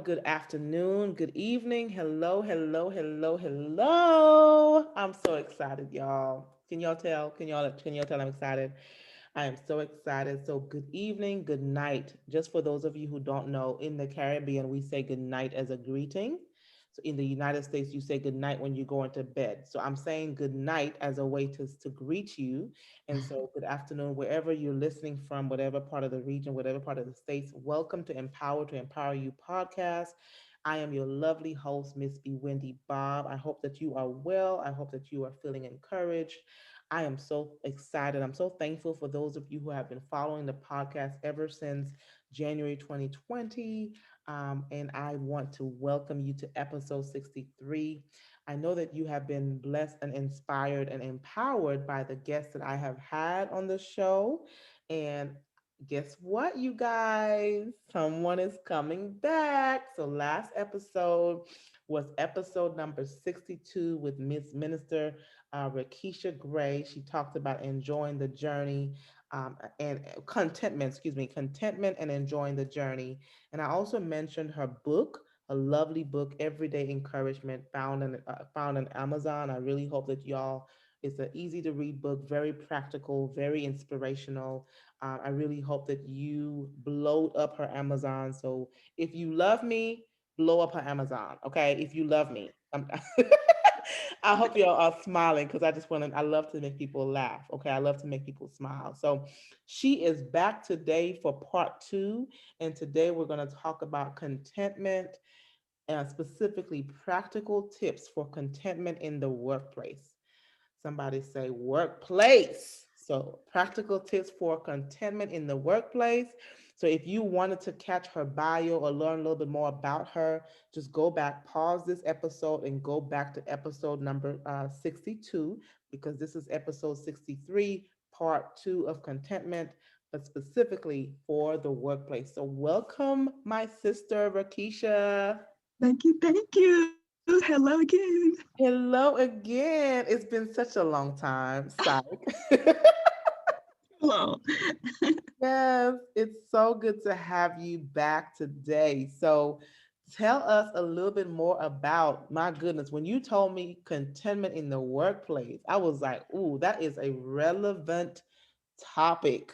good afternoon, good evening. Hello, hello, hello, hello. I'm so excited, y'all. Can y'all tell? Can y'all tell I'm excited? I am so excited. So good evening, good night. Just for those of you who don't know, in the Caribbean, we say good night as a greeting. So in the United States, you say good night when you go into bed. So I'm saying good night as a way to greet you. And so good afternoon, wherever you're listening from, whatever part of the region, whatever part of the states, welcome to Empower You podcast. I am your lovely host, Miss B. Wendy Bob. I hope that you are well. I hope that you are feeling encouraged. I am so excited. I'm so thankful for those of you who have been following the podcast ever since January 2020. And I want to welcome you to episode 63. I know that you have been blessed and inspired and empowered by the guests that I have had on the show. And guess what, you guys? Someone is coming back. So, last episode was episode number 62 with Miss Minister Rakesha Gray. She talked about enjoying the journey and contentment, contentment and enjoying the journey. And I also mentioned her book, a lovely book, Everyday Encouragement, found on Amazon. I really hope that y'all. It's an easy to read book, very practical, very inspirational. I really hope that you blow up her Amazon. So if you love me, blow up her Amazon. Okay, if you love me, I hope y'all are smiling because I love to make people laugh. Okay, I love to make people smile. So she is back today for part two, and today we're going to talk about contentment and specifically practical tips for contentment in the workplace. Somebody say workplace. So, practical tips for contentment in the workplace. So, if you wanted to catch her bio or learn a little bit more about her, just go back, pause this episode, and go back to episode number 62, because this is episode 63, part two of contentment, but specifically for the workplace. So, welcome, my sister, Rakesha. Thank you. Thank you. Hello again. Hello again. It's been such a long time. Psych. Hello. Yes, it's so good to have you back today. So, tell us a little bit more about, my goodness, when you told me contentment in the workplace, I was like, ooh, that is a relevant topic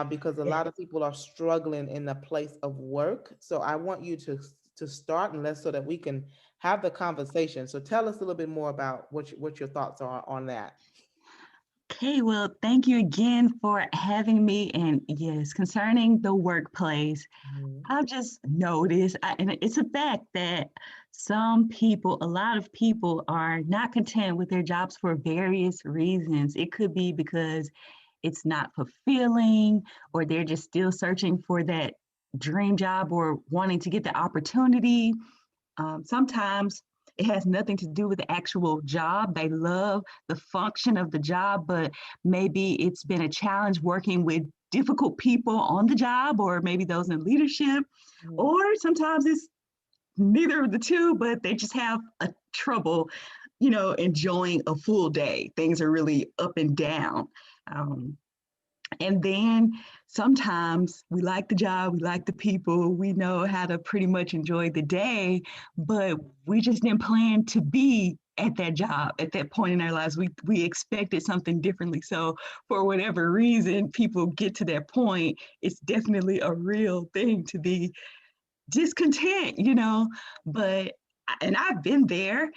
because a Yes. lot of people are struggling in the place of work. So, I want you to start and let's so that we can have the conversation. So, tell us a little bit more about what your thoughts are on that. Okay, well, thank you again for having me. And yes, concerning the workplace, Mhm. I've just noticed, and it's a fact that some people, a lot of people, are not content with their jobs for various reasons. It could be because it's not fulfilling, or they're just still searching for that dream job or wanting to get the opportunity. Sometimes it has nothing to do with the actual job. They love the function of the job, but maybe it's been a challenge working with difficult people on the job, or maybe those in leadership, Mhm. or sometimes it's neither of the two, but they just have a trouble, enjoying a full day. Things are really up and down. Um, and then sometimes we like the job, we like the people, we know how to pretty much enjoy the day, but we just didn't plan to be at that job at that point in our lives. We expected something differently. So for whatever reason, people get to that point. It's definitely a real thing to be discontent. But and I've been there,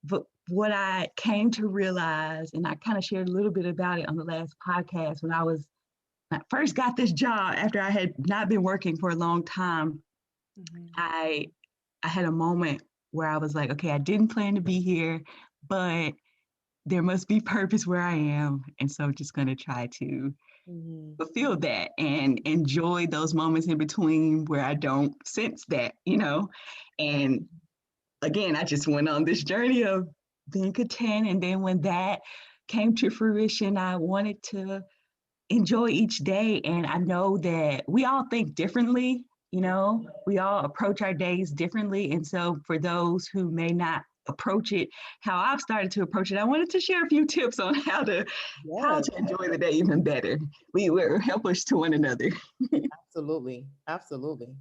but what I came to realize, and I kind of shared a little bit about it on the last podcast when I first got this job after I had not been working for a long time, Mhm. I I had a moment where I was like, okay, I didn't plan to be here, but there must be purpose where I am. And so I'm just gonna try to Mhm. fulfill that and enjoy those moments in between where I don't sense that. And again, I just went on this journey of being content. And then when that came to fruition, I wanted to enjoy each day. And I know that we all think differently, we all approach our days differently. And so for those who may not approach it how I've started to approach it, I wanted to share a few tips on how Yes, to enjoy the day even better. We were helpers to one another. absolutely. Absolutely.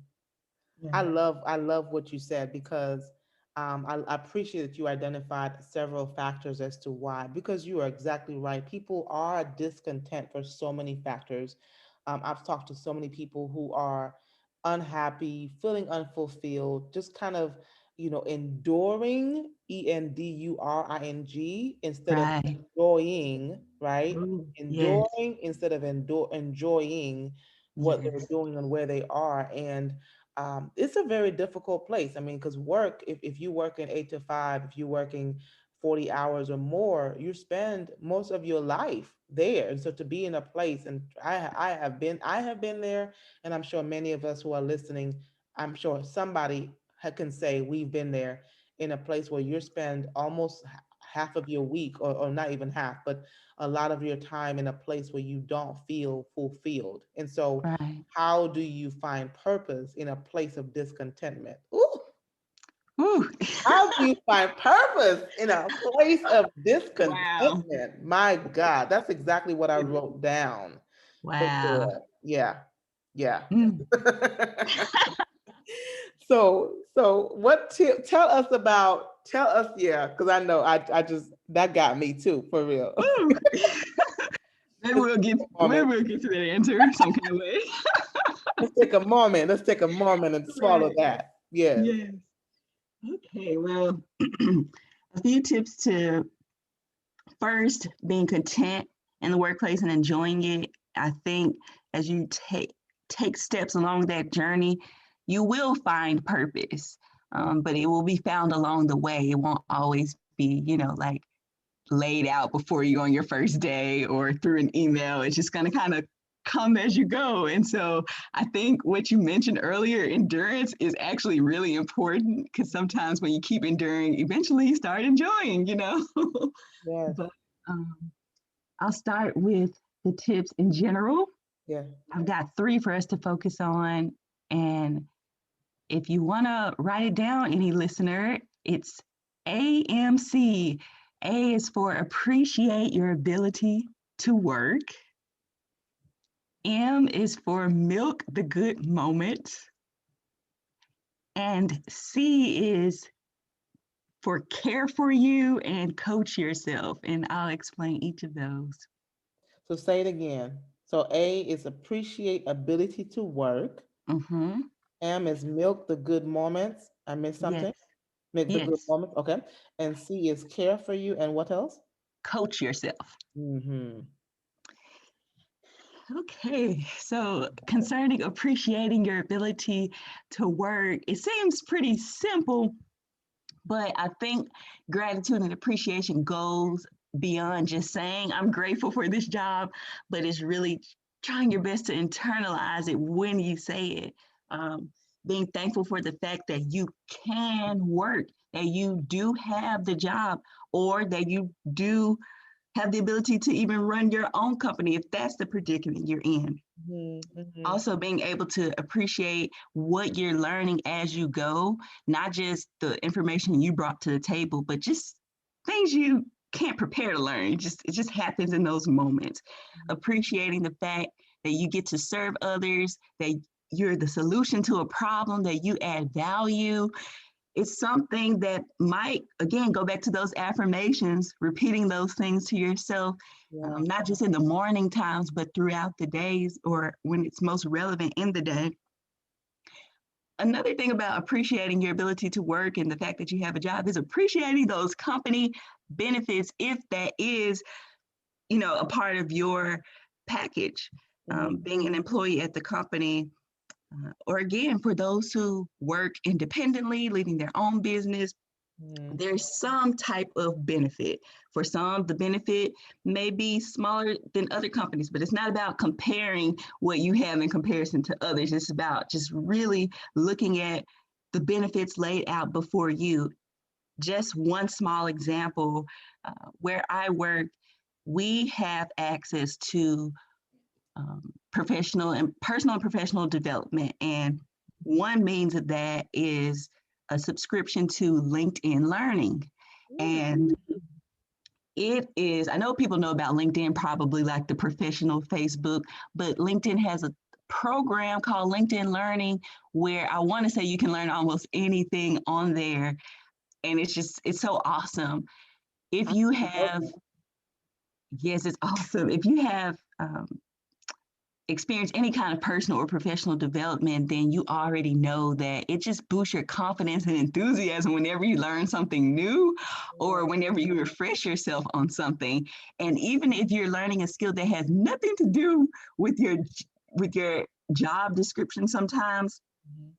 Yeah. I love what you said because I appreciate that you identified several factors as to why, because you are exactly right. People are discontent for so many factors. I've talked to so many people who are unhappy, feeling unfulfilled, just kind of, enduring, enduring, instead of Right. enjoying, right? Ooh, yes. Enduring instead of enjoying what they're Yes. doing and where they are. And it's a very difficult place. I mean, because work, if you work in 8 to 5, if you're working 40 hours or more, you spend most of your life there. And so to be in a place, and I have been there, and I'm sure many of us who are listening, I'm sure somebody can say we've been there, in a place where you spend almost half of your week, or not even half, but a lot of your time in a place where you don't feel fulfilled. And so Right. how do you find purpose in a place of discontentment? Ooh, Ooh. how do you find purpose in a place of Wow. discontentment? My God, that's exactly what I wrote down for Wow. sure. Yeah, yeah. Mm. So what tip, tell us, yeah, because I know I just, that got me too, for real. Ooh. Maybe Let's we'll take get a maybe moment. we'll get to that answer some kind of way. Let's take a moment and swallow Right. that. Yes. Yes. Okay. Well, a few tips to first being content in the workplace and enjoying it. I think as you take steps along that journey, you will find purpose, but it will be found along the way. It won't always be, like laid out before you on your first day or through an email. It's just going to kind of come as you go. And so I think what you mentioned earlier, endurance is actually really important because sometimes when you keep enduring, eventually you start enjoying. Yes. But um, I'll start with the tips in general. Yeah. I've got three for us to focus on. And if you want to write it down, any listener, it's AMC. A is for appreciate your ability to work. M is for milk the good moment. And C is for care for you and coach yourself. And I'll explain each of those. So say it again. So A is appreciate ability to work. Mm-hmm. M is milk the good moments. I missed Yes. something. Make the good Yes. moments. Okay. And C is care for you. And what else? Coach yourself. Mm-hmm. Okay, so concerning appreciating your ability to work, it seems pretty simple, but I think gratitude and appreciation goes beyond just saying, I'm grateful for this job, but it's really trying your best to internalize it when you say it. Um, Being thankful for the fact that you can work, that you do have the job, or that you do have the ability to even run your own company if that's the predicament you're in. Mm-hmm. Also, being able to appreciate what you're learning as you go, not just the information you brought to the table, but just things you can't prepare to learn. It just happens in those moments. Appreciating the fact that you get to serve others, that you're the solution to a problem, that you add value, it's something that might, again, go back to those affirmations, repeating those things to yourself, Yeah. not just in the morning times, but throughout the days or when it's most relevant in the day. Another thing about appreciating your ability to work and the fact that you have a job is appreciating those company benefits if that is, a part of your package. Mm-hmm. Being an employee at the company, or again, for those who work independently, leading their own business, there's some type of benefit. For some, the benefit may be smaller than other companies, but it's not about comparing what you have in comparison to others. It's about just really looking at the benefits laid out before you. Just one small example, where I work, we have access to professional and personal and professional development. And one means of that is a subscription to LinkedIn Learning. And it is, I know people know about LinkedIn, probably like the professional Facebook, but LinkedIn has program called LinkedIn Learning where I want to say you can learn almost anything on there. And it's so awesome. If I you love have, that. yes, it's awesome. If you have experience any kind of personal or professional development, then you already know that it just boosts your confidence and enthusiasm whenever you learn something new Yeah. or whenever you refresh yourself on something. And even if you're learning a skill that has nothing to do with your job description sometimes, Mhm.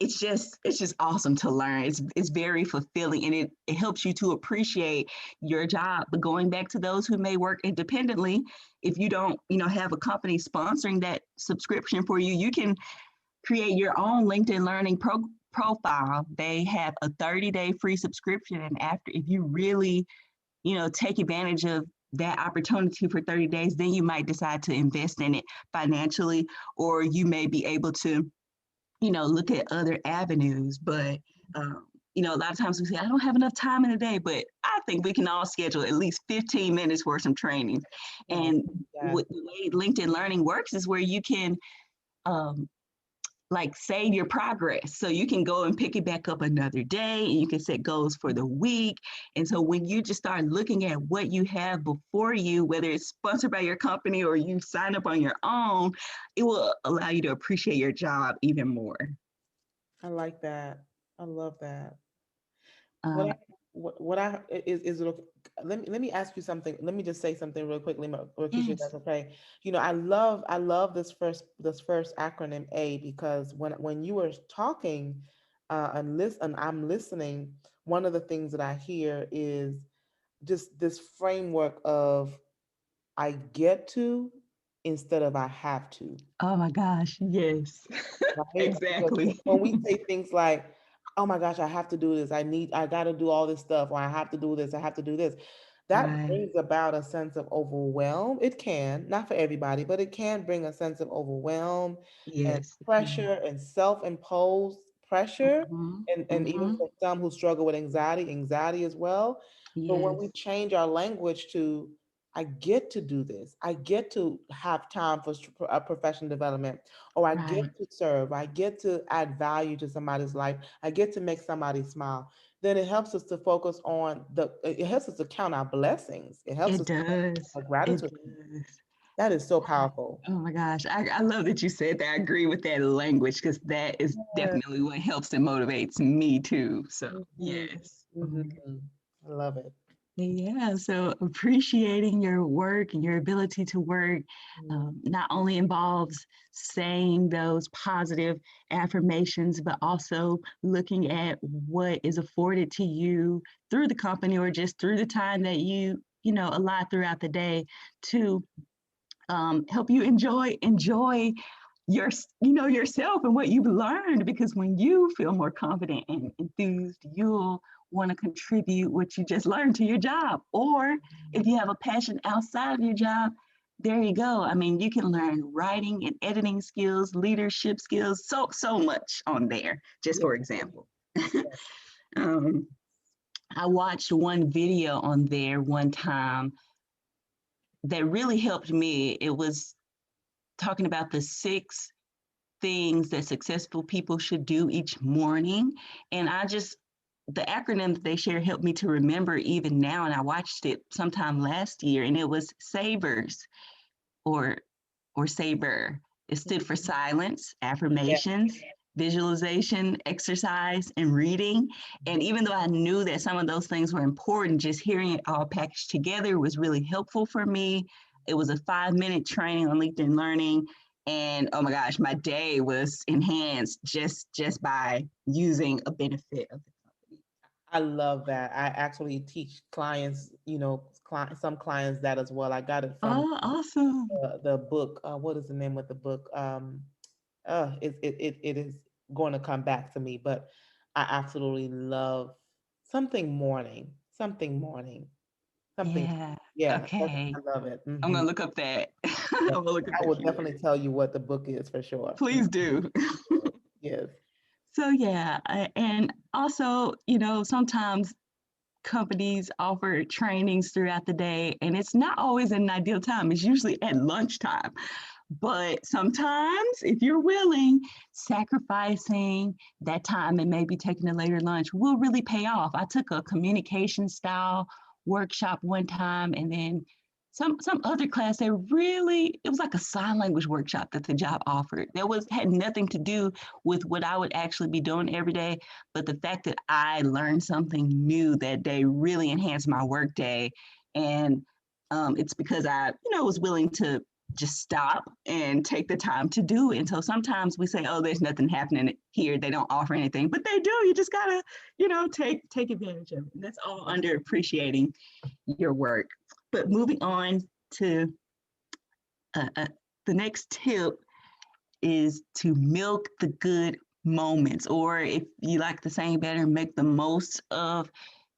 it's just awesome to learn. It's very fulfilling and it helps you to appreciate your job. But going back to those who may work independently, if you don't, have a company sponsoring that subscription for you, you can create your own LinkedIn Learning profile. They have a 30-day free subscription, and after, if you really, take advantage of that opportunity for 30 days, then you might decide to invest in it financially, or you may be able to look at other avenues. But, a lot of times we say, I don't have enough time in a day, but I think we can all schedule at least 15 minutes for some training. Oh, And yeah. the way LinkedIn Learning works is where you can, um, like, save your progress. So you can go and pick it back up another day and you can set goals for the week. And so when you just start looking at what you have before you, whether it's sponsored by your company or you sign up on your own, it will allow you to appreciate your job even more. I like that. I love that. What Uh, I, what I is it okay? Let me ask you something. Let me just say something real quickly, Rakesha, if yes. that's okay. I love this first acronym A, because when you were talking, and I'm listening. One of the things that I hear is just this framework of I get to instead of I have to, Oh my gosh. Yes. right? Because Exactly. when we say things like, "Oh my gosh, I have to do this. I got to do all this stuff, or I have to do this. I have to do this," that Right. brings about a sense of overwhelm. It can, not for everybody, but it can bring a sense of overwhelm and Yes. It can. pressure and self-imposed pressure, Hmm. and even Hmm. for some who struggle with anxiety as well. But when we Yes. change our language to I get to do this. I get to have time for professional development, or I get Right. to serve. I get to add value to somebody's life. I get to make somebody smile. Then it helps us to focus on it helps us to count our blessings. It helps It us to count does. our It gratitude. does. That is so powerful. Oh my gosh. I love that you said that. I agree with that language because that is Yeah. definitely what helps and motivates me too. So, Hmm. yes. Oh my goodness. Hmm. I love it. Yeah, so appreciating your work and your ability to work Mm. not only involves saying those positive affirmations, but also looking at what is afforded to you through the company or just through the time that you allot throughout the day to help you enjoy yourself and what you've learned, because when you feel more confident and enthused, you'll want to contribute what you just learned to your job. Or if you have a passion outside of your job, there you go. I mean, you can learn writing and editing skills, leadership skills, so much on there, just Yeah. for example. um, I watched one video on there one time that really helped me. It was talking about the 6 things that successful people should do each morning. And the acronym that they share helped me to remember even now. And I watched it sometime last year, and it was SAVERS, or SABER. It stood for silence, Yeah. affirmations, visualization, exercise, and reading. And even though I knew that some of those things were important, just hearing it all packaged together was really helpful for me. It was a 5-minute training on LinkedIn Learning. And oh my gosh, my day was enhanced just by using a benefit of the company. I love that. I actually teach clients, some clients that as well. I got it from Oh, awesome. the book. What is the name of the book? It is going to come back to me, but I absolutely love something morning, something. Yeah. Yeah, Okay. I love it. I'm Hmm. gonna look up that. Yeah, I'm gonna look up I the will definitely keyword. tell you what the book is for sure. Please do. Yes. So yeah, and also, sometimes companies offer trainings throughout the day, and it's not always an ideal time. It's usually at lunchtime. But sometimes, if you're willing, sacrificing that time and maybe taking a later lunch will really pay off. I took a communication style workshop one time, and then some other class that really, it was like a sign language workshop that the job offered. That was had nothing to do with what I would actually be doing every day, but the fact that I learned something new that day really enhanced my workday. And it's because I was willing to just stop and take the time to do it. And so sometimes we say, oh, there's nothing happening here. They don't offer anything, but they do. You just gotta, take advantage of it. And that's all under appreciating your work. But moving on to uh, uh, the next tip is to milk the good moments, or if you like the saying better, make the most of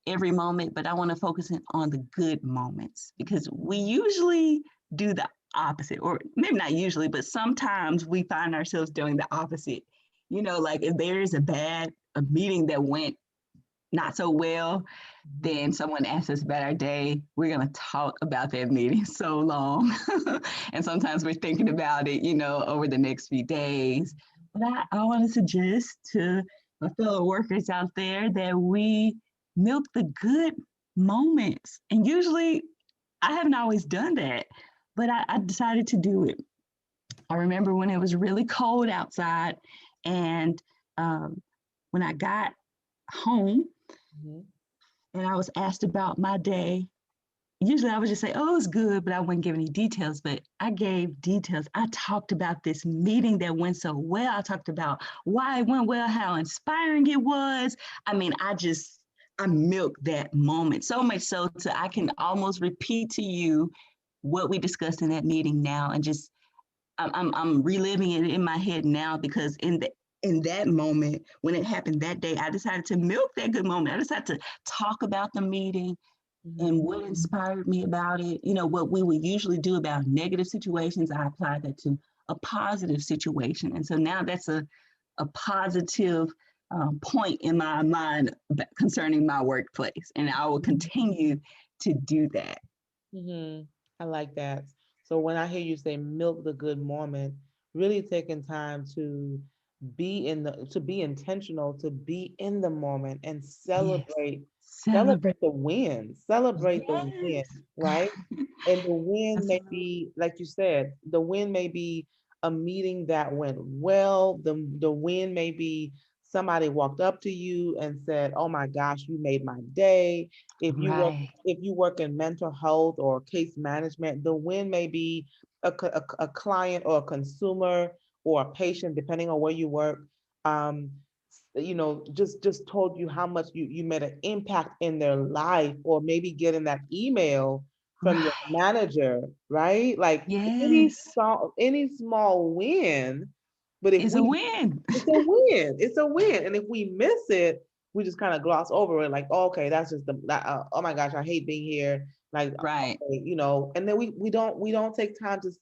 every moment. But I want to focus in on the good moments because we usually do the opposite, or maybe not usually, but sometimes we find ourselves doing the opposite. Like if there is a meeting that went not so well, then someone asks us about our day, we're going to talk about that meeting so long. And sometimes we're thinking about it, over the next few days. But I want to suggest to my fellow workers out there that we milk the good moments. And usually I haven't always done that, but I decided to do it. I remember when it was really cold outside, and um, when I got home Mhm. and I was asked about my day, usually I would just say, oh, it's good, but I wouldn't give any details. But I gave details. I talked about this meeting that went so well. I talked about why it went well, how inspiring it was. I mean, I milked that moment so much so to I can almost repeat to you what we discussed in that meeting now, and just I'm reliving it in my head now because in that moment when it happened that day, I decided to milk that good moment. I decided to talk about the meeting and Mhm. what inspired me about it. What we would usually do about negative situations, I applied that to a positive situation. And so now that's a positive point in my mind concerning my workplace. And I will continue to do that. Mhm. I like that. So when I hear you say milk the good moment, really taking time to be intentional, to be in the moment and Yes. celebrate Celebrate. the win, celebrate the win, Yes. right? And the win may Absolutely. be, like you said, the win may be a meeting that went well. The win may be somebody walked up to you and said, "Oh my gosh, you made my day." If you work Right. if you work in mental health or case management, the win may be a client or a consumer or a patient, depending on where you work. Um, just told you how much you made an impact in their life, or maybe getting that email from your Right. manager, right? Like Yes. any small win, but if Is a we win. it's a win. It's a win. And if we miss it, we just kind of gloss over it, like, oh, okay, that's just oh my gosh, I hate being here. Like, Right. okay, and then we don't take time to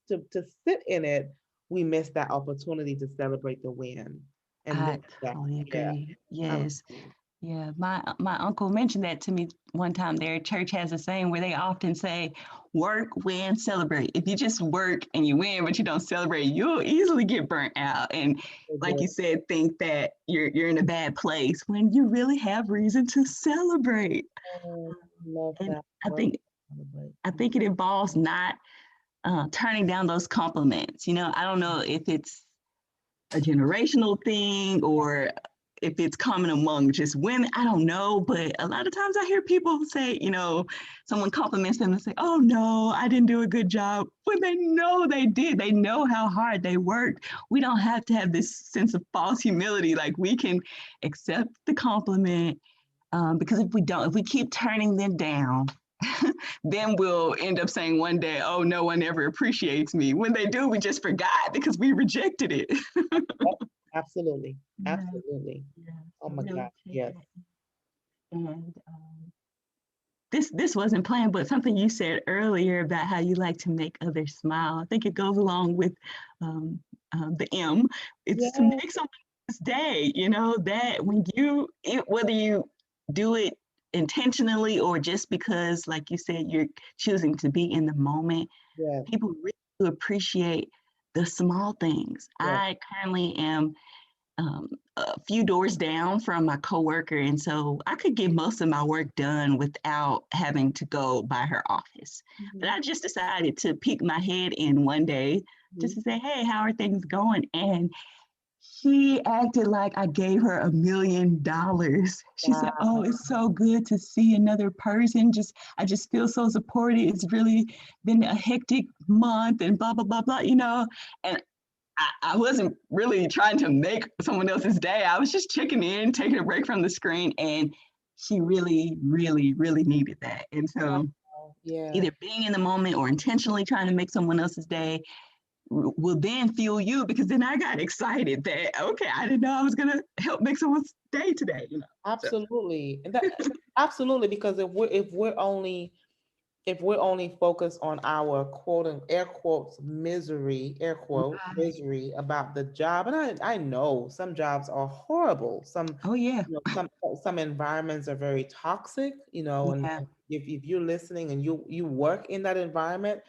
sit in it. We miss that opportunity to celebrate the win and I look back. totally Yeah, agree. I like Yes. that. Yeah. My uncle mentioned that to me one time. Their church has a saying where they often say, work, win, celebrate. If you just work and you win, but you don't celebrate, you'll easily get burnt out. And So like good. you said, think that you're in a bad place when you really have reason to celebrate. Oh, love And that I word. think Celebrate. I think it involves not turning down those compliments. I don't know if it's a generational thing or if it's common among just women. I don't know. But a lot of times I hear people say, someone compliments them and say, oh, no, I didn't do a good job. When they know they did, they know how hard they worked. We don't have to have this sense of false humility. Like we can accept the compliment because if we keep turning them down, then we'll end up saying one day, oh, no one ever appreciates me. When they do, we just forgot because we rejected it. Yep, absolutely. Yeah, Absolutely. yeah. Oh So my really God. take Yes. that. And this wasn't planned, but something you said earlier about how you like to make others smile. I think it goes along with um, the M. It's to Yeah. make someone's day. That when whether you do it intentionally or just because, like you said, you're choosing to be in the moment, Yes. people really do appreciate. the small things. Yeah. I currently am a few doors down from my coworker, and so I could get most of my work done without having to go by her office. But Mm-hmm. I just decided to peek my head in one day just to say, "Hey, how are things going?" And she acted like I gave her $1 million. She said, Wow. "Oh, it's so good to see another person. I just feel so supported. It's really been a hectic month and blah blah blah blah." And I wasn't really trying to make someone else's day. I was just checking in, taking a break from the screen, and she really, really, really needed that. And so, Wow. Yeah. either being in the moment or intentionally trying to make someone else's day will then fuel you, because then I got excited that, okay, I didn't know I was gonna help make someone's day today. So Absolutely. And that absolutely, because if we're only focused on our quote and air quotes misery, air quote right. misery about the job, and I know some jobs are horrible. Some, Oh yeah. some environments are very toxic, and Yeah. if you're listening and you work in that environment,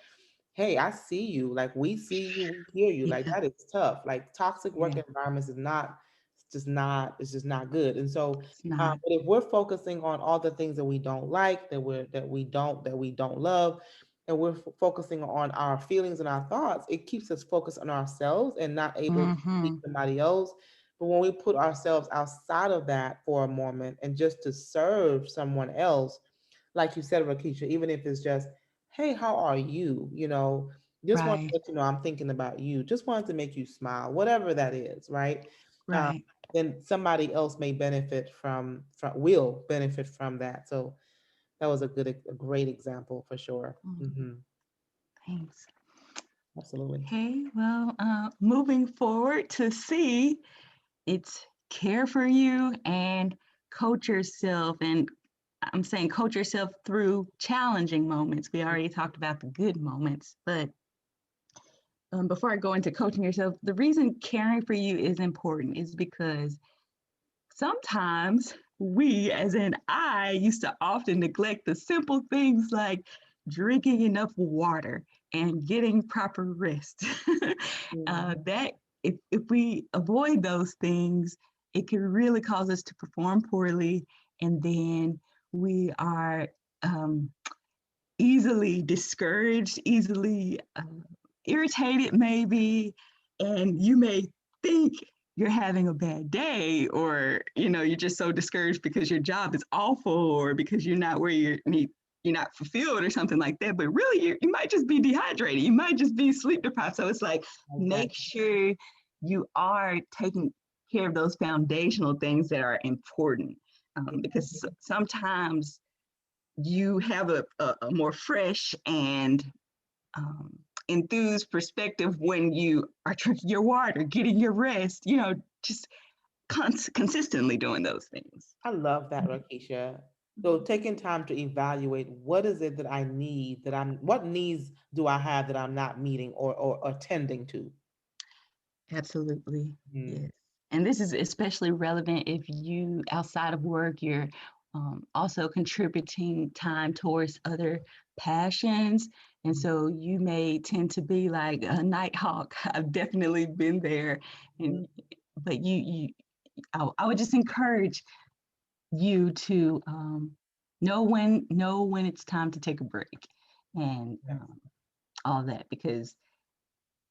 hey, I see you. Like we see you, we hear you. Like Yeah. that is tough. Like toxic work Yeah. environments it's just not good. And so, It's not. but if we're focusing on all the things that we don't like, that we don't love, and we're focusing on our feelings and our thoughts, it keeps us focused on ourselves and not able to see Mm-hmm. somebody else. But when we put ourselves outside of that for a moment and just to serve someone else, like you said, Rakesha, even if it's just, hey, how are you? Just want to Right. let you know I'm thinking about you. Just wanted to make you smile, whatever that is, right? Um, Right. then somebody else may benefit will benefit from that. So that was a great example for sure. Mm, thanks. Absolutely. Okay, well, moving forward to C, it's care for you and coach yourself. And I'm saying coach yourself through challenging moments. We already talked about the good moments, but before I go into coaching yourself, the reason caring for you is important is because sometimes we, as in I, used to often neglect the simple things like drinking enough water and getting proper rest. Mhm. That if we avoid those things, it can really cause us to perform poorly, and then we are um, easily discouraged, easily irritated, maybe, and you may think you're having a bad day, or you're just so discouraged because your job is awful, or because you're not where you're not fulfilled or something like that. But really, you might just be dehydrated. You might just be sleep deprived. So it's like, make Exactly. sure you are taking care of those foundational things that are important, because Mhm. sometimes you have a more fresh and um, enthused perspective when you are drinking your water, getting your rest, just consistently doing those things. I love that, Rakesha. So taking time to evaluate what is it that I need, what needs do I have that I'm not meeting or attending to. Absolutely. Mhm. Yes. And this is especially relevant if you, outside of work, you're also contributing time towards other passions. And so you may tend to be like a night hawk. I've definitely been there. Mhm. And but I would just encourage you to know when it's time to take a break, and Yes. all that, because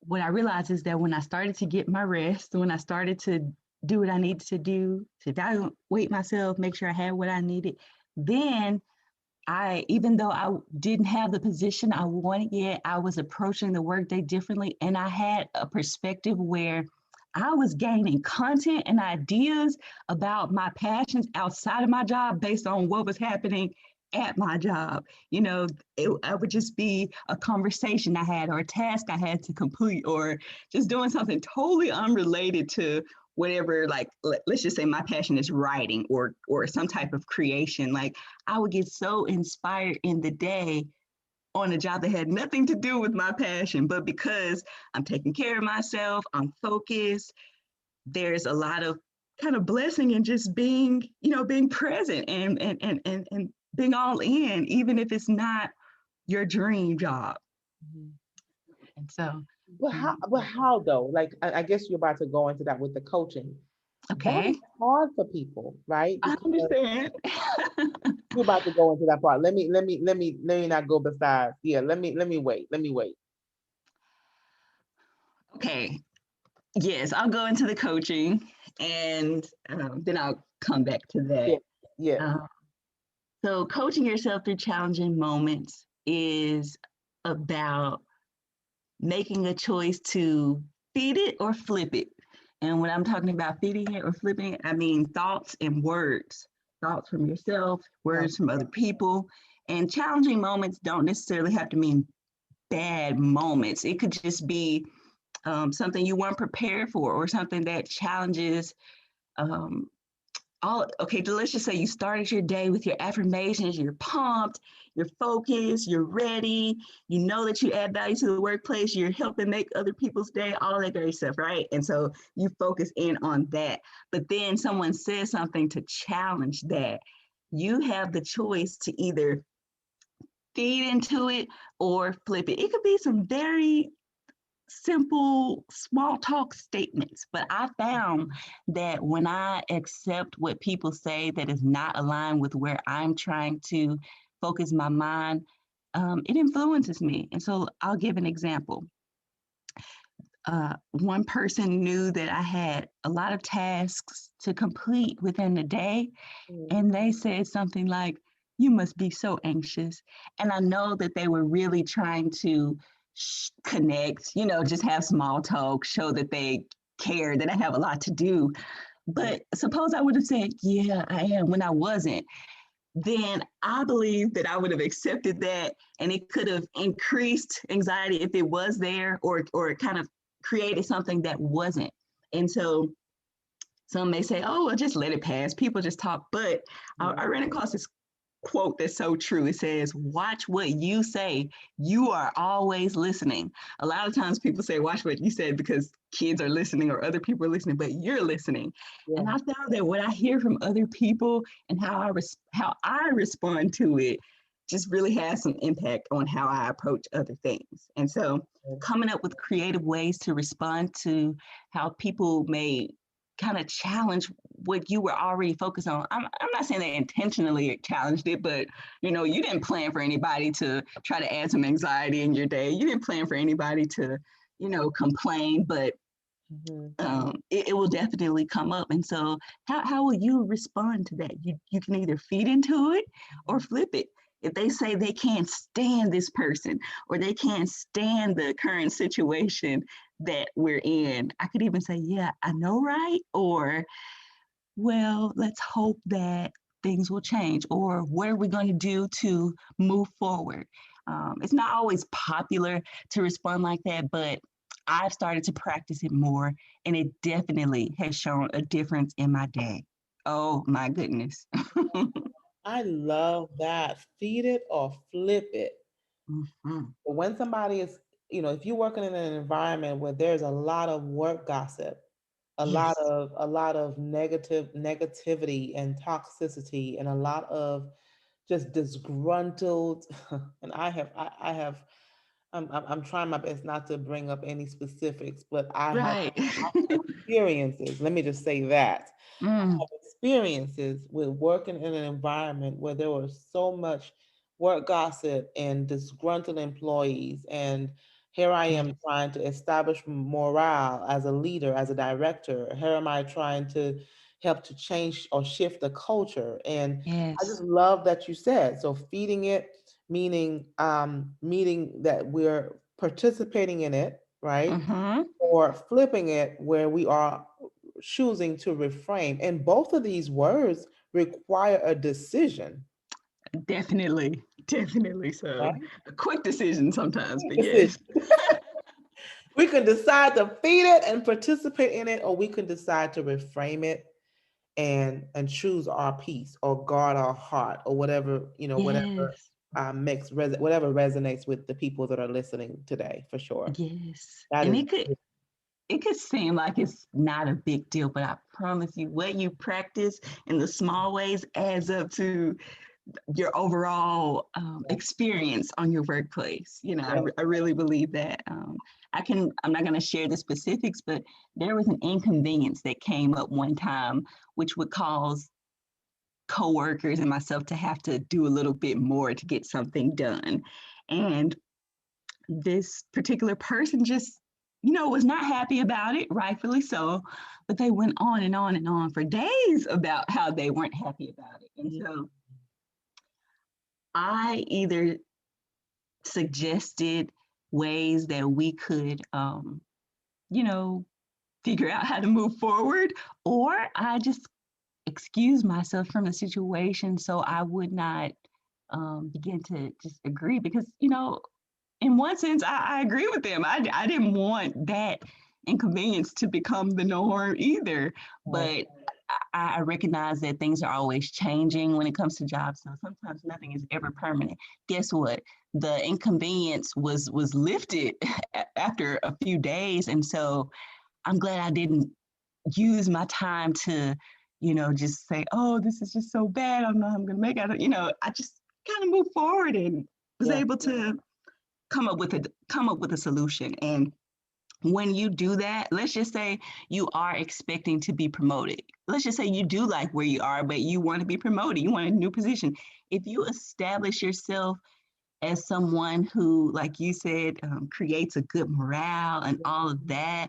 what I realized is that when I started to get my rest, when I started to do what I needed to do to evaluate myself, make sure I had what I needed, then even though I didn't have the position I wanted yet, I was approaching the workday differently. And I had a perspective where I was gaining content and ideas about my passions outside of my job based on what was happening at my job. It would just be a conversation I had, or a task I had to complete, or just doing something totally unrelated to whatever. Like, let's just say my passion is writing, or some type of creation. Like, I would get so inspired in the day on a job that had nothing to do with my passion, but because I'm taking care of myself, I'm focused, there's a lot of kind of blessing in just being present, and being all in, even if it's not your dream job. Mhm. And so, But how though? Like I guess you're about to go into that with the coaching. That Okay, is hard for people, right? I Because understand. we're about to go into that part. Let me not go besides. Yeah, let me wait. Let me wait. Okay, yes, I'll go into the coaching and then I'll come back to Yeah, that. yeah. Uh, so, coaching yourself through challenging moments is about making a choice to feed it or flip it. And when I'm talking about feeding it or flipping it, I mean thoughts and words, thoughts from yourself, Oh, words from other people. And challenging moments don't necessarily have to mean bad moments. It could just be something you weren't prepared for or something that challenges um, all. Okay, let's just say you started your day with your affirmations, you're pumped, you're focused, you're ready, you know that you add value to the workplace, you're helping make other people's day, all that great stuff, right? And so you focus in on that. But then someone says something to challenge that. You have the choice to either feed into it or flip it. It could be some very simple small talk statements. But I found that when I accept what people say that is not aligned with where I'm trying to focus my mind, it influences me. And so I'll give an example. One person knew that I had a lot of tasks to complete within the day, mm, and they said something like, "You must be so anxious." And I know that they were really trying to connect, just have small talk, show that they care that I have a lot to do. yeah, But suppose I would have said, "Yeah, I am," when I wasn't, then I believe that I would have accepted that, and it could have increased anxiety if it was there, or it kind of created something that wasn't. And so some may say, "Oh, well, just let it pass. People just talk." But yeah, I ran across this quote that's so true. It says, "Watch what you say. You are always listening." A lot of times people say, "Watch what you said," because kids are listening or other people are listening, but you're listening. yeah. And I found that what I hear from other people and how I respond to it just really has some impact on how I approach other things. And so coming up with creative ways to respond to how people may kind of challenge what you were already focused on. I'm not saying they intentionally challenged it, but you didn't plan for anybody to try to add some anxiety in your day. You didn't plan for anybody to, complain, but Mm-hmm. it will definitely come up. And so how will you respond to that? You can either feed into it or flip it. If they say they can't stand this person or they can't stand the current situation that we're in, I could even say, "Yeah, I know, right?" Or, "Well, let's hope that things will change," or "What are we going to do to move forward?" It's not always popular to respond like that, but I've started to practice it more, and it definitely has shown a difference in my day. Oh my goodness. I love that. Feed it or flip it. Mhm. But when somebody is, if you're working in an environment where there's a lot of work gossip, Yes. a lot of negativity and toxicity, and a lot of just disgruntled, and I have I'm trying my best not to bring up any specifics, but I have Right. experiences. Let me just say that Mm. experiences with working in an environment where there was so much work gossip and disgruntled employees. And here I am Yes. trying to establish morale as a leader, as a director. Here am I trying to help to change or shift the culture. And I just Yes. love that you said so. Feeding it, meaning that we're participating in it, right? Mm-hmm. Or flipping it where we are choosing to reframe. And both of these words require a decision, Definitely. Definitely so. right? A quick decision sometimes, but Decision. yes. We can decide to feed it and participate in it, or we can decide to reframe it and choose our peace or guard our heart or whatever, whatever Yes. whatever resonates with the people that are listening today, for sure. Yes. That And is it could seem like it's not a big deal, but I promise you, what you practice in the small ways adds up to your overall Yeah. experience on your workplace. You know, Yeah. I really believe that. I'm not going to share the specifics, but there was an inconvenience that came up one time, which would cause coworkers and myself to have to do a little bit more to get something done. And this particular person just, was not happy about it, rightfully so, but they went on and on and on for days about how they weren't happy about it. And Mhm. so I either suggested ways that we could, you know, figure out how to move forward, or I just excuse myself from the situation so I would not begin to just agree because, in one sense, I agree with them. I didn't want that inconvenience to become the norm either. Right. But I recognize that things are always changing when it comes to jobs. So sometimes nothing is ever permanent. Guess what? The inconvenience was lifted after a few days, and so I'm glad I didn't use my time to, just say, "Oh, this is just so bad. I don't know how I'm going to make it." I just kind of moved forward and was Yeah. able to come up with a solution. And when you do that, let's just say you are expecting to be promoted. Let's just say you do like where you are, but you want to be promoted, you want a new position. If you establish yourself as someone who, like you said, creates a good morale and all of that,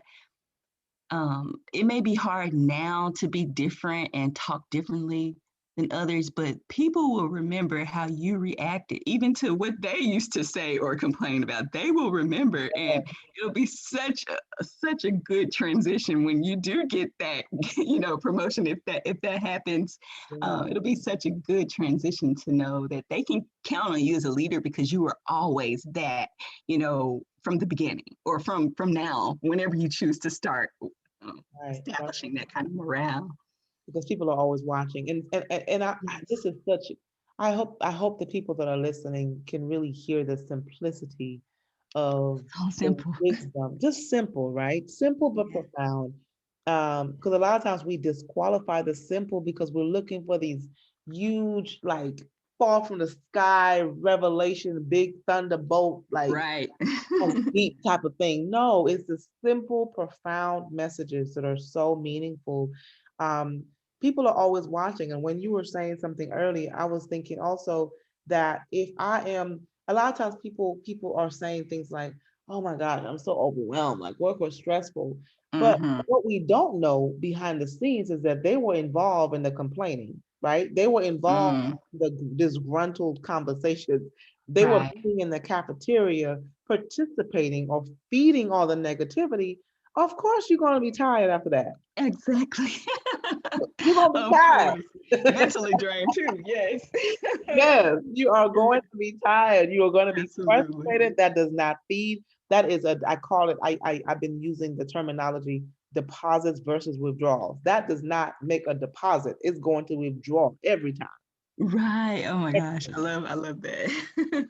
it may be hard now to be different and talk differently than others, but people will remember how you reacted, even to what they used to say or complain about. They will remember, and it'll be such a good transition when you do get that, promotion. If that happens, Yeah. it'll be such a good transition to know that they can count on you as a leader because you were always that, from the beginning or from now, whenever you choose to start Right. Right. establishing that kind of morale. Because people are always watching, and this Yes. is such. I hope the people that are listening can really hear the simplicity of So the simple. wisdom. Just simple, right? Simple but Yeah. profound. Because a lot of times we disqualify the simple because we're looking for these huge, like fall from the sky revelation, big thunderbolt, like Right. deep type of thing. No, it's the simple, profound messages that are so meaningful. Um, People are always watching. And when you were saying something earlier, I was thinking also that if I am a lot of times people are saying things like, oh my God, I'm so overwhelmed, like work was stressful. But Mm-hmm. what we don't know behind the scenes is that they were involved in the complaining, right? They were involved Mm. in the disgruntled conversations. They were Right. being in the cafeteria participating or feeding all the negativity. Of course you're going to be tired after that. Exactly. You're going to be Of tired. course. Mentally drained too. Yes. Yes, you are going to be tired. You are going to be Absolutely. frustrated. That does not feed. That is I call it, I've been using the terminology deposits versus withdrawals. That does not make a deposit. It's going to withdraw every time. Right. Oh my gosh. Every I love that. time.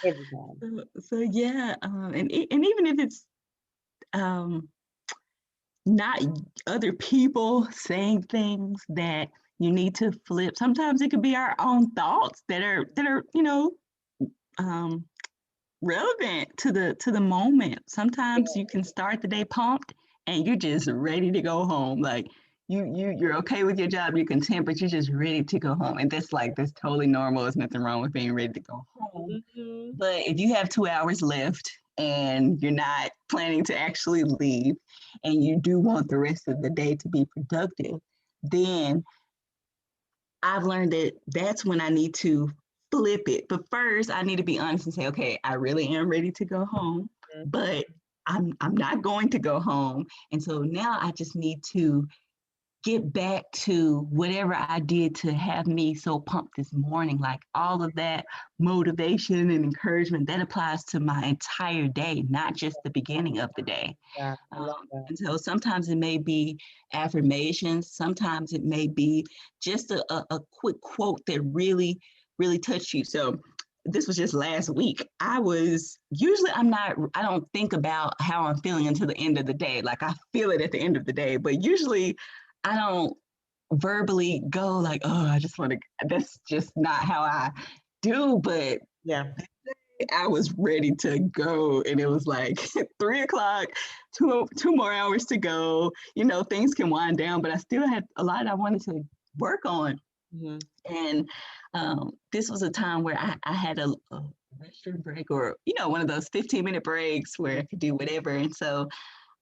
Every time. So yeah, and even if it's um not other people saying things that you need to flip. Sometimes it could be our own thoughts that are um, relevant to the moment. Sometimes you can start the day pumped and you're just ready to go home. Like you're okay with your job, you're content, but you're just ready to go home. And that's totally normal. There's nothing wrong with being ready to go home. Mhm. But if you have 2 hours left and you're not planning to actually leave and you do want the rest of the day to be productive, then I've learned that that's when I need to flip it. But first, I need to be honest and say, okay, I really am ready to go home, but I'm not going to go home. And so now I just need to get back to whatever I did to have me so pumped this morning. Like all of that motivation and encouragement that applies to my entire day, not just the beginning of the day. Yeah, I love that. And so sometimes it may be affirmations, sometimes it may be just a quick quote that really, really touched you. So this was just last week. I don't think about how I'm feeling until the end of the day. Like I feel it at the end of the day, but usually I don't. verbally go like, oh, I just want to. That's just not how I do. But Yeah. I was ready to go, and it was like 3 o'clock, two more hours to go. Things can wind down, but I still had a lot I wanted to work on. Hmm. And this was a time where I had a restroom break, or one of those 15-minute breaks where I could do whatever. And so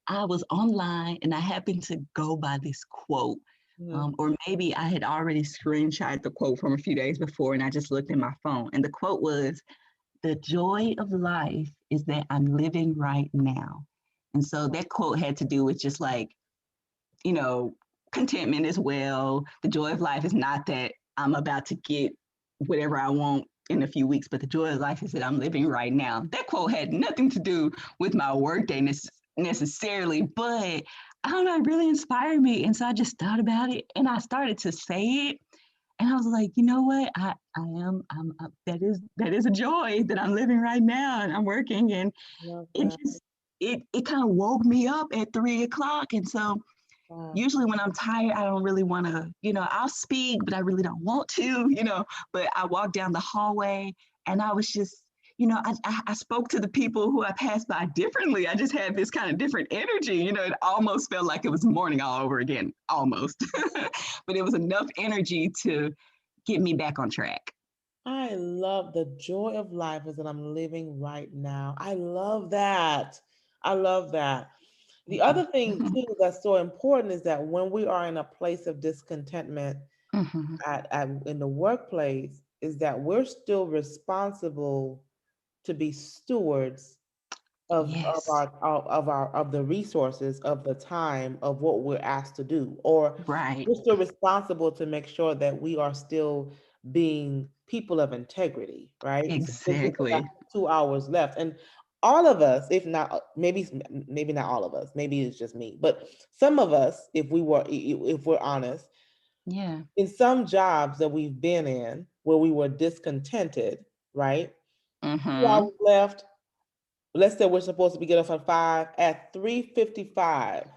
I was online and I happened to go by this quote. Hmm. Or maybe I had already screenshot the quote from a few days before and I just looked in my phone. And the quote was, "The joy of life is that I'm living right now." And so that quote had to do with just like, you know, contentment as well. The joy of life is not that I'm about to get whatever I want in a few weeks, but the joy of life is that I'm living right now. That quote had nothing to do with my workday necessarily, but I don't know, it really inspired me. And so I just thought about it and I started to say it. And I was like, you know what? That is a joy that I'm living right now, and I'm working, and Love it that. just it kind of woke me up at 3 o'clock. And so Wow. usually when I'm tired, I don't really want to, I'll speak, but I really don't want to, But I walked down the hallway and I was just, I spoke to the people who I passed by differently. I just had this kind of different energy. It almost felt like it was morning all over again, almost. But it was enough energy to get me back on track. I love the joy of life is that I'm living right now. I love that. I love that. The other thing Mhm. too that's so important is that when we are in a place of discontentment Mhm. at in the workplace, is that we're still responsible to be stewards Yes, of the resources, of the time, of what we're asked to do, or right. we're still responsible to make sure that we are still being people of integrity, right? So since we only got Exactly. 2 hours left, and all of us, if not maybe not all of us, maybe it's just me, but some of us, if we're honest, Yeah. in some jobs that we've been in where we were discontented, right? Two Mhm. hours left. Let's say we're supposed to be getting off at 5. At 3:55,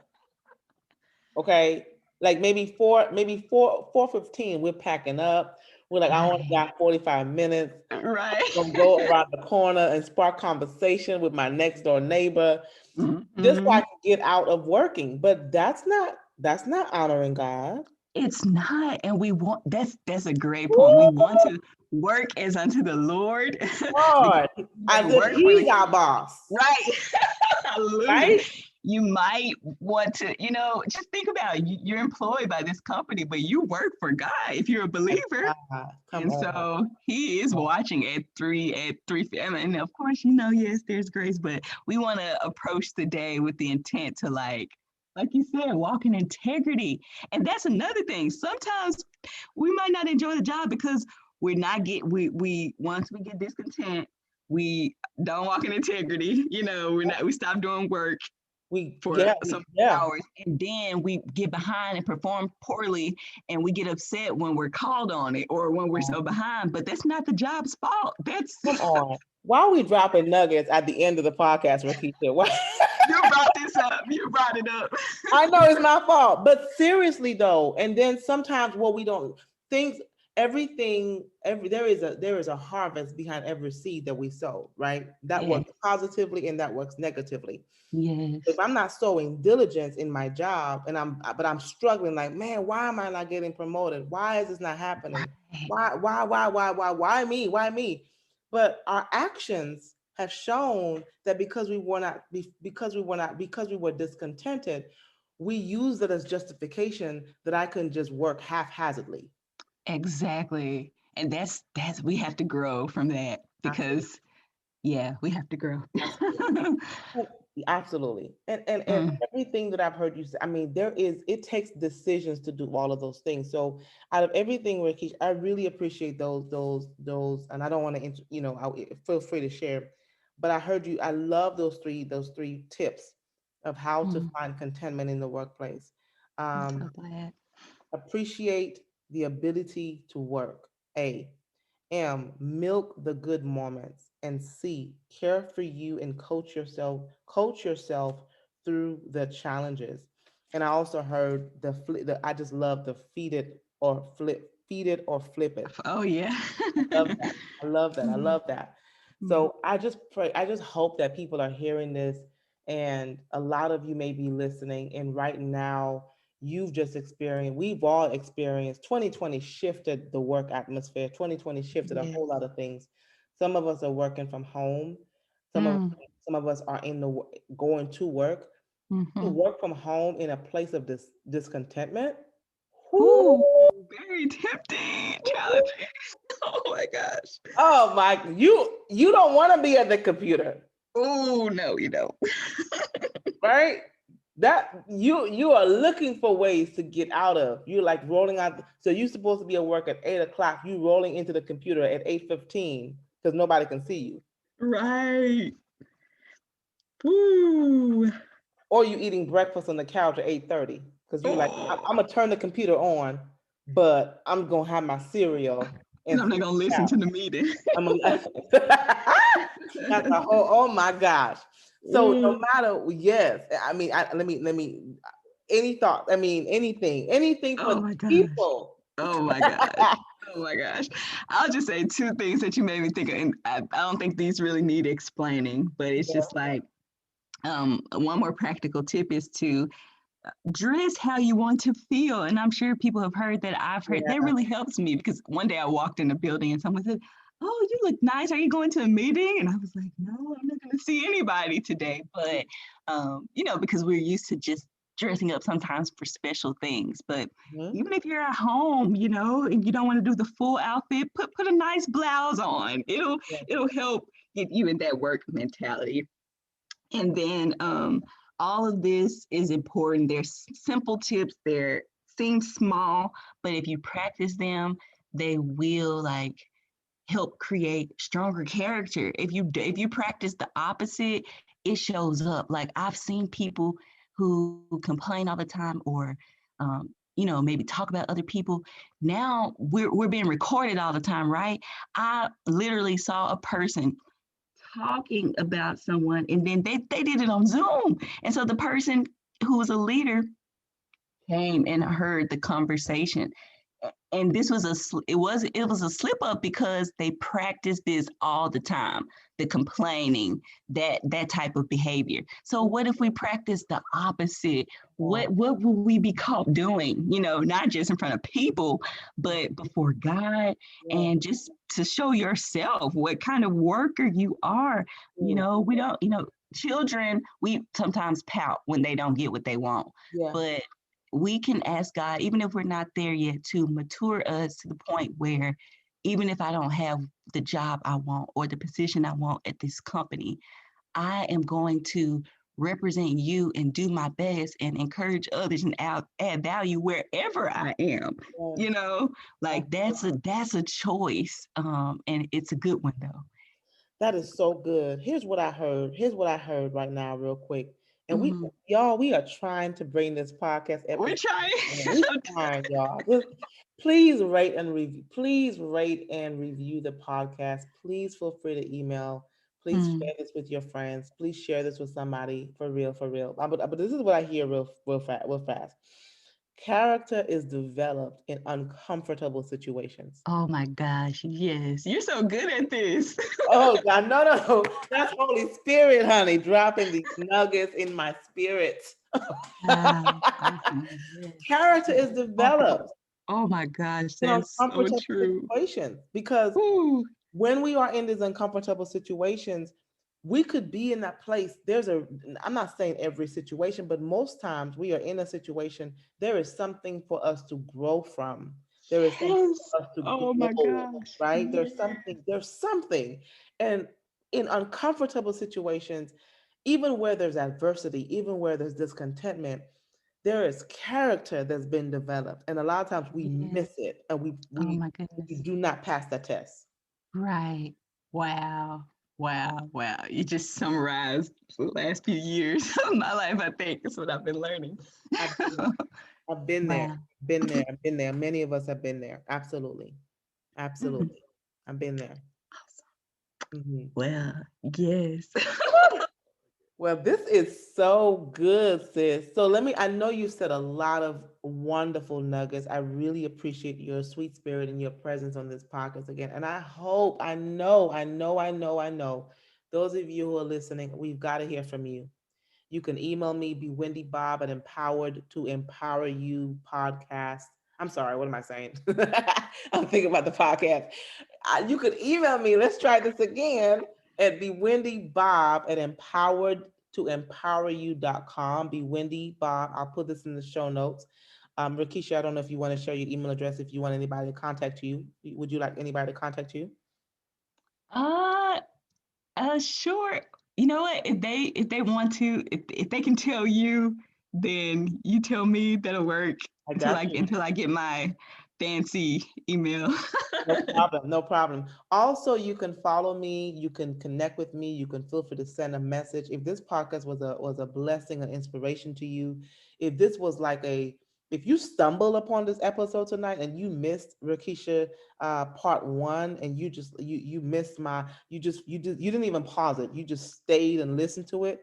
okay, like maybe 4:15, we're packing up. We're like, I only Right. got 45 minutes. Right. I'm gonna go around the corner and spark conversation with my next door neighbor just so I Mhm. can get out of working. But that's not honoring God. It's not, and we want that's a great point. We want to work as unto the Lord because Lord, you may as if work for he's the our boss, right. Hallelujah. right? You might want to, just think about it. You're employed by this company, but you work for God if you're a My believer. God, come And on. so he is watching at 3 and of course, yes, there's grace, but we want to approach the day with the intent to like you said, walk in integrity. And that's another thing. Sometimes we might not enjoy the job because we're not get we once we get discontent, we don't walk in integrity. We stop doing work for some Yeah. hours and then we get behind and perform poorly and we get upset when we're called on it or when we're so behind, but that's not the job's fault. That's Come on. Why are we dropping nuggets at the end of the podcast, Rakesha? Why? you brought this up, you brought it up. I know it's my fault, but seriously though, and then sometimes what we don't things everything every there is a harvest behind every seed that we sow, right? That Yes, works positively and that works negatively. If yes, I'm not sowing diligence in my job and I'm struggling like, man, why am I not getting promoted? Why is this not happening? right, Why me? Why me? But our actions have shown that because we were discontented, we use it as justification that I can just work haphazardly. exactly. And that's we have to grow from that Absolutely. because yeah, we have to grow. Absolutely. Oh, absolutely. And Mm, everything that I've heard you say, I mean, it takes decisions to do all of those things. So out of everything, Rakesh, I really appreciate those, and I don't want to, feel free to share, but I heard you, I love those three tips of how to mm, find contentment in the workplace. I'm so Um, glad. appreciate the ability to work. A. Milk the good moments. And C, care for you and coach yourself through the challenges. And I also heard I just love the feed it or flip it. Oh yeah. Love that. I love that. I Mm, love that. mm. So I just pray, I just hope that people are hearing this, and a lot of you may be listening. And right now, we've all experienced 2020 shifted the work atmosphere. 2020 shifted a whole Yes. lot of things. Some of us are working from home. Some of Mm, some of us are going to work. To hmm. work from home in a place of discontentment. Ooh, Whoo! very tempting, challenging. Oh my gosh. Oh my, you don't want to be at the computer, Oh no, you don't. right? That you are looking for ways to get out of. You're like rolling out. So you're supposed to be at work at 8 o'clock. You rolling into the computer at 8:15 because nobody can see you, Right. Ooh. or you eating breakfast on the couch at 8:30 because you're like, Oh. I'm gonna turn the computer on, but I'm gonna have my cereal and I'm not sit gonna on listen to the meeting. I'm gonna, that's a whole. Oh my gosh! So no Mm. matter, yes. I mean, let me. Any thoughts? I mean, anything for Oh the my gosh. people. Oh my gosh. Oh my gosh. I'll just say two things that you made me think of, and I don't think these really need explaining, but it's Yeah, just like one more practical tip is to dress how you want to feel. And I'm sure people have heard that. I've heard that yeah, really helps me because one day I walked in a building and someone said, "Oh, you look nice. Are you going to a meeting?" And I was like, "No, I'm not going to see anybody today." But, because we're used to just dressing up sometimes for special things. But mhm, even if you're at home, and you don't want to do the full outfit, put a nice blouse on. yeah, It'll help get you in that work mentality. And then all of this is important. There's simple tips. They seem small, but if you practice them, they will like help create stronger character. If you practice the opposite, it shows up. Like I've seen people who complain all the time or maybe talk about other people. Now we're being recorded all the time, right? I literally saw a person talking about someone and then they did it on Zoom. And so the person who was a leader came and heard the conversation. And this was it was a slip up because they practice this all the time, the complaining, that type of behavior. So what if we practice the opposite? yeah, What will we be caught doing, not just in front of people, but before God, yeah, and just to show yourself what kind of worker you are. mm, We don't, children, we sometimes pout when they don't get what they want, yeah, but we can ask God, even if we're not there yet, to mature us to the point where even if I don't have the job I want or the position I want at this company, I am going to represent you and do my best and encourage others and add value wherever I am. yeah. You know, Uh, like that's a choice, and it's a good one though. That is so good. Here's what I heard. Here's what I heard right now, real quick. And Mhm. y'all, we are trying to bring this podcast We're episode. trying. We trying, y'all. Please rate and review. Please rate and review the podcast. Please feel free to email. Please Mm. share this with your friends. Please share this with somebody for real, for real. But this is what I hear real fast. Character is developed in uncomfortable situations. Oh my gosh, yes. You're so good at this. Oh God, no, no, no. That's Holy Spirit, honey, dropping these nuggets in my spirit. Wow, awesome. Yes. Character is Comfortable. developed Oh my gosh, in that's so uncomfortable true. situations because Ooh. when we are in these uncomfortable situations, we could be in that place. I'm not saying every situation, but most times we are in a situation, there is something for us to grow from. There is something Yes. for us to Oh my grow, gosh. right? Yes. There's something. And in uncomfortable situations, even where there's adversity, even where there's discontentment, there is character that's been developed. And a lot of times we Yes. miss it and Oh my we goodness. do not pass that test. Right. Wow. Wow. Wow. You just summarized the last few years of my life, I think. That's what I've been learning. I've been there. I've been there. Wow. Been there. I've been there. Many of us have been there. Absolutely. Mm. Absolutely. I've been there. Awesome. Hmm. Well, yes. Well, this is so good, sis. So I know you said a lot of wonderful nuggets. I really appreciate your sweet spirit and your presence on this podcast again. And I hope, I know, those of you who are listening, we've got to hear from you. You can email me, be Wendy Bob at Empowered to Empower You podcast. I'm sorry, what am I saying? I'm thinking about the podcast. You could email me. Let's try this again at be Wendy Bob at Empowered to Empower You.com. Be Wendy Bob. I'll put this in the show notes. Rakesha, I don't know if you want to share your email address if you want anybody to contact you. Would you like anybody to contact you? Uh, sure. You know what? If they want to, if they can tell you, then you tell me. That'll work I until got I you. until I get my fancy email. No problem. No problem. Also, you can follow me. You can connect with me. You can feel free to send a message. If this podcast was a blessing and inspiration to you, if this was like if you stumble upon this episode tonight and you missed Rakesha part one and you missed you didn't even pause it. You just stayed and listened to it,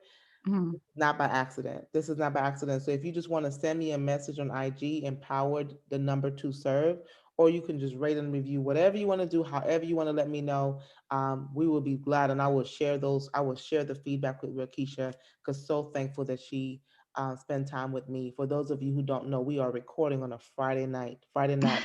Mm, not by accident. This is not by accident. So if you just want to send me a message on IG, empowered the number to serve, or you can just rate and review whatever you want to do, however you want to let me know. We will be glad, and I will share those. I will share the feedback with Rakesha because so thankful that she spent time with me. For those of you who don't know, we are recording on a Friday night. Friday night.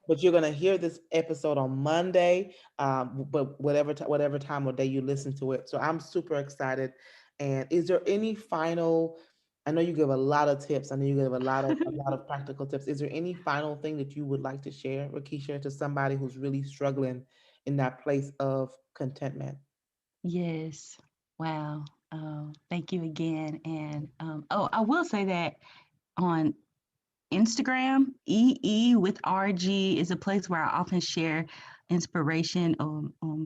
But you're gonna hear this episode on Monday, but whatever time or day you listen to it. So I'm super excited. And is there any final? I know you give a lot of tips. I know you give a lot of practical tips. Is there any final thing that you would like to share, Rakesha, to somebody who's really struggling in that place of contentment? yes. Wow. Thank you again. And oh, I will say that on Instagram, EE with RG is a place where I often share inspiration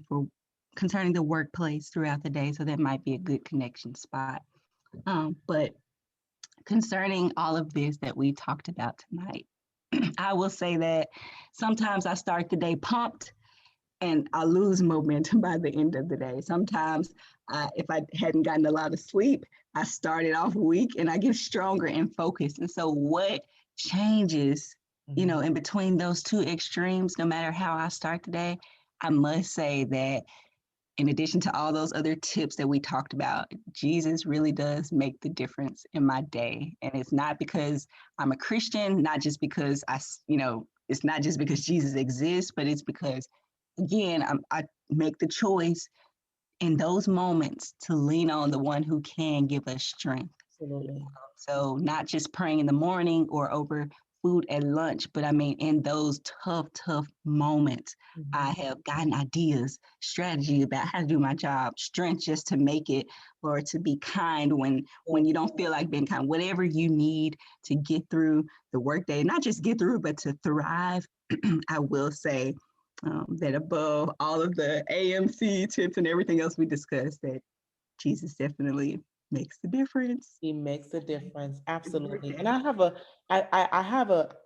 for concerning the workplace throughout the day. So that might be a good connection spot. But concerning all of this that we talked about tonight, I will say that sometimes I start the day pumped and I lose momentum by the end of the day. Sometimes, if I hadn't gotten a lot of sleep, I started off weak and I get stronger and focused. And so, what changes, Mhm. in between those two extremes, no matter how I start the day, I must say that in addition to all those other tips that we talked about, Jesus really does make the difference in my day. And it's not because I'm a Christian, not just because it's not just because Jesus exists, but it's because, again, I make the choice in those moments to lean on the one who can give us strength. Absolutely. So not just praying in the morning or over food at lunch, but I mean, in those tough moments, I Mhm. have gotten ideas, strategy about how to do my job, strength just to make it, or to be kind when Yes. you don't feel like being kind. Whatever you need to get through the workday, not just get through, but to thrive. I will say that above all of the AMC tips and everything else we discussed, that Jesus definitely makes the difference. He makes a difference. Absolutely. And I have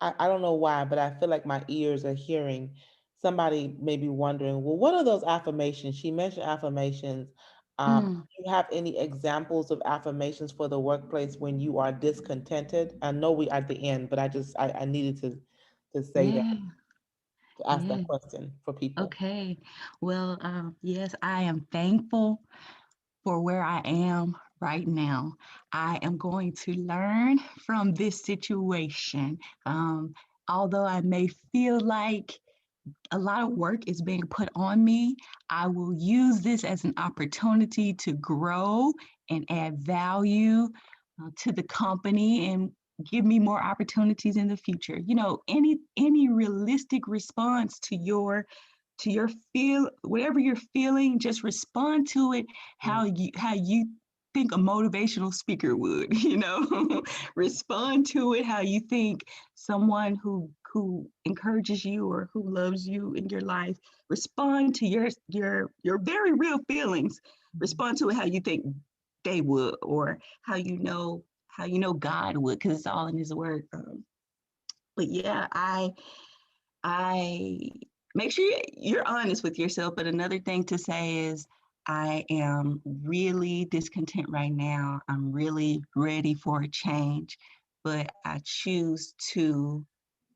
I don't know why, but I feel like my ears are hearing somebody maybe wondering, well, what are those affirmations? She mentioned affirmations. Mm, Do you have any examples of affirmations for the workplace when you are discontented? I know we at the end, but I needed to say that, yeah, to ask yeah. that question for people. Okay. Well, yes, I am thankful for where I am right now. I am going to learn from this situation. Um, Although I may feel like a lot of work is being put on me, I will use this as an opportunity to grow and add value to the company and give me more opportunities in the future. Any realistic response to your feel whatever you're feeling, just respond to it how you think a motivational speaker would, respond to it how you think someone who encourages you or who loves you in your life, respond to your very real feelings, Mhm. respond to it how you think they would, or how you know God would, because it's all in his word. But yeah, I make sure you're honest with yourself. But another thing to say is I am really discontent right now. I'm really ready for a change, but I choose to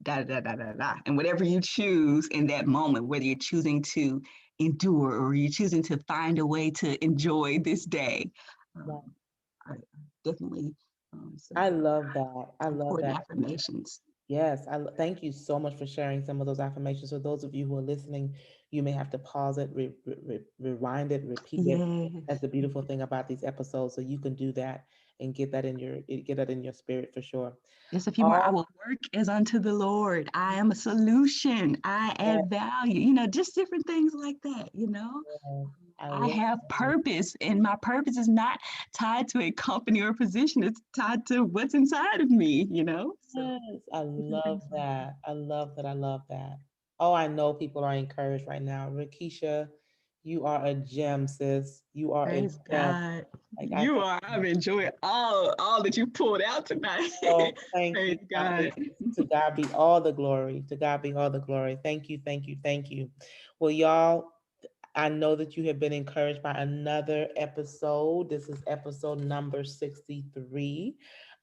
da da da da da. And whatever you choose in that moment, whether you're choosing to endure or you're choosing to find a way to enjoy this day, um, Right. are definitely I some love that. I love important that. affirmations. Yes, thank you so much for sharing some of those affirmations. For those of you who are listening, you may have to pause it, rewind it, repeat it. That's Yes. the beautiful thing about these episodes. So you can do that and get that in your spirit for sure. Just a few more. I All will work as unto the Lord. I am a solution. I yes, add value. Just different things like that. yes, I I love have purpose, and my purpose is not tied to a company or a position. It's tied to what's inside of me. So yes, I different love things like that. that. I love that. I love that. Oh, I know people are encouraged right now. Rakesha, you are a gem, sis. You are a Praise gem. God. Like I You can. are. I've enjoyed all that you pulled out tonight. Oh, thank you. Praise God. To God be all the glory. To God be all the glory. Thank you, thank you, thank you. Well, y'all, I know that you have been encouraged by another episode. This is episode number 63.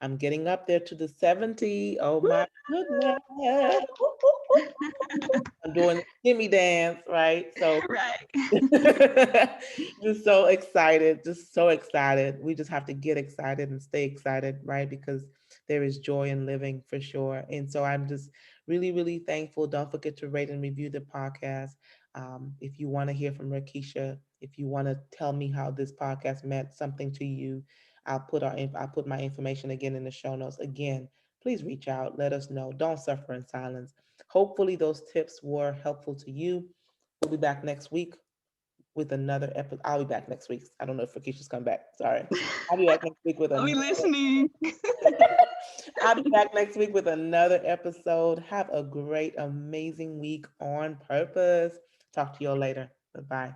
I'm getting up there to the 70. Oh my goodness. I'm doing the shimmy dance, right? So Right. just so excited, just so excited. We just have to get excited and stay excited, right? Because there is joy in living for sure. And so I'm just really, really thankful. Don't forget to rate and review the podcast. If you want to hear from Rakesha, if you want to tell me how this podcast meant something to you, I'll put my information again in the show notes. Again, please reach out. Let us know. Don't suffer in silence. Hopefully, those tips were helpful to you. We'll be back next week with another episode. I'll be back next week. I don't know if Rakesha's come back. Sorry. I'll be back next week with Are we another. listening? I'll be back next week with another episode. Have a great, amazing week on purpose. Talk to you all later. Bye bye.